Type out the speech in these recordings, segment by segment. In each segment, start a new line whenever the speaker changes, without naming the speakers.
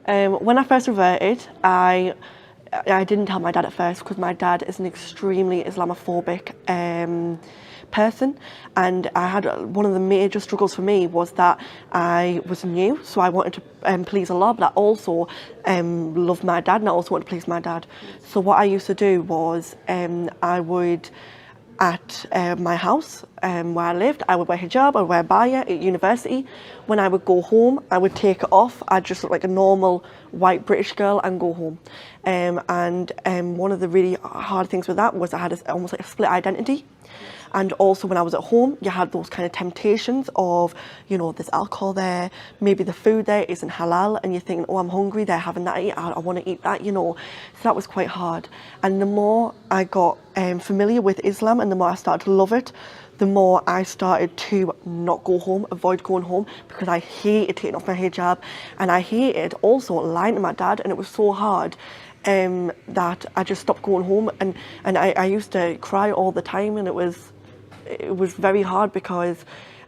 When I first reverted, I didn't tell my dad at first because my dad is an extremely Islamophobic person, and I had one of the major struggles for me was that I was new, so I wanted to please Allah, but I also loved my dad, and I also wanted to please my dad. So what I used to do was I would, at my house where I lived, I would wear hijab, I would wear baya at university. When I would go home, I would take it off. I'd just look like a normal white British girl and go home. One of the really hard things with that was I had almost like a split identity. And also when I was at home, you had those kind of temptations of, you know, there's alcohol there, maybe the food there isn't halal, and you're thinking, oh, I'm hungry, they're having that, I want to eat that, you know. So that was quite hard. And the more I got familiar with Islam and the more I started to love it, the more I started to not go home, avoid going home, because I hated taking off my hijab, and I hated also lying to my dad, and it was so hard that I just stopped going home, and I used to cry all the time, and it was very hard because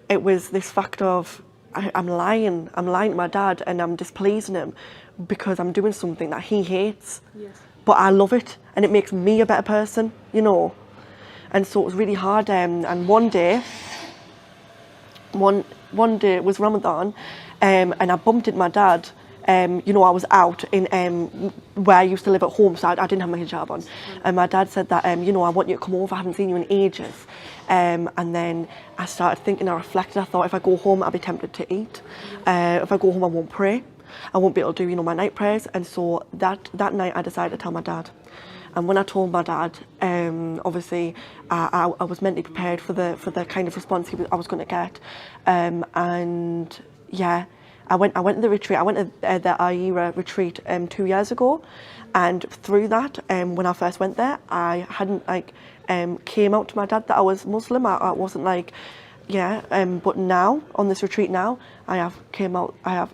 it was this fact of I'm lying to my dad and I'm displeasing him because I'm doing something that he hates. Yes. But I love it and it makes me a better person, you know. And so it was really hard. And one day it was Ramadan, and I bumped into my dad. You know, I was out in where I used to live at home, so I didn't have my hijab on. And my dad said that, you know, I want you to come over, I haven't seen you in ages. And then I started thinking, I reflected, I thought if I go home, I'll be tempted to eat. If I go home, I won't pray. I won't be able to do, you know, my night prayers. And so that night I decided to tell my dad. And when I told my dad, obviously I was mentally prepared for the kind of response I was going to get. And yeah, I went to the retreat. I went to the IERA retreat 2 years ago, and through that, when I first went there, I hadn't came out to my dad that I was Muslim. I wasn't but now on this retreat now, I have came out. I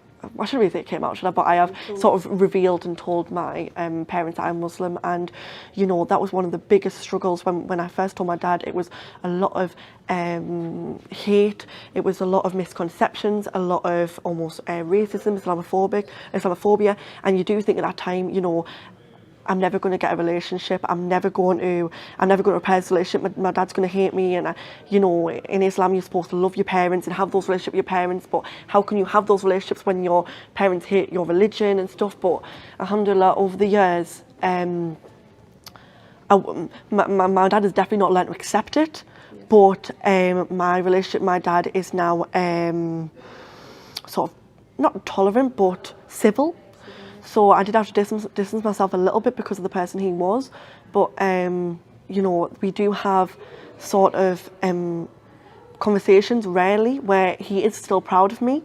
shouldn't really say it came out, should I? But I have sort of revealed and told my parents that I'm Muslim, and you know that was one of the biggest struggles when I first told my dad. It was a lot of hate, it was a lot of misconceptions, a lot of almost racism, Islamophobia, and you do think at that time, you know, I'm never going to get a relationship. I'm never going to repair this relationship. My dad's going to hate me. And you know, in Islam, you're supposed to love your parents and have those relationships with your parents. But how can you have those relationships when your parents hate your religion and stuff? But alhamdulillah, over the years, my dad has definitely not learned to accept it. But my relationship with my dad is now sort of not tolerant, but civil. So I did have to distance myself a little bit because of the person he was. But, you know, we do have sort of conversations rarely where he is still proud of me.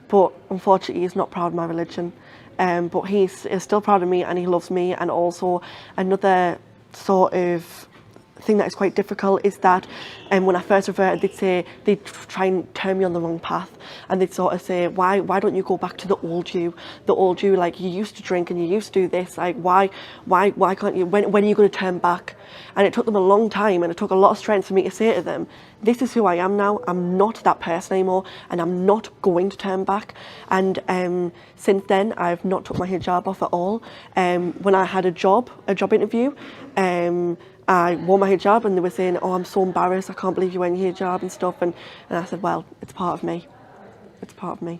But unfortunately, he's not proud of my religion. But he is still proud of me and he loves me. And also another sort of thing that is quite difficult is that when I first reverted, they'd try and turn me on the wrong path, and they'd sort of say, why don't you go back to the old you, like you used to drink and you used to do this, like why can't you, when are you going to turn back? And it took them a long time, and it took a lot of strength for me to say to them, this is who I am now, I'm not that person anymore, and I'm not going to turn back. And since then I've not took my hijab off at all. When I had a job interview, I wore my hijab and they were saying, oh, I'm so embarrassed, I can't believe you're wearing your hijab and stuff. And I said, well, it's part of me. It's part of me.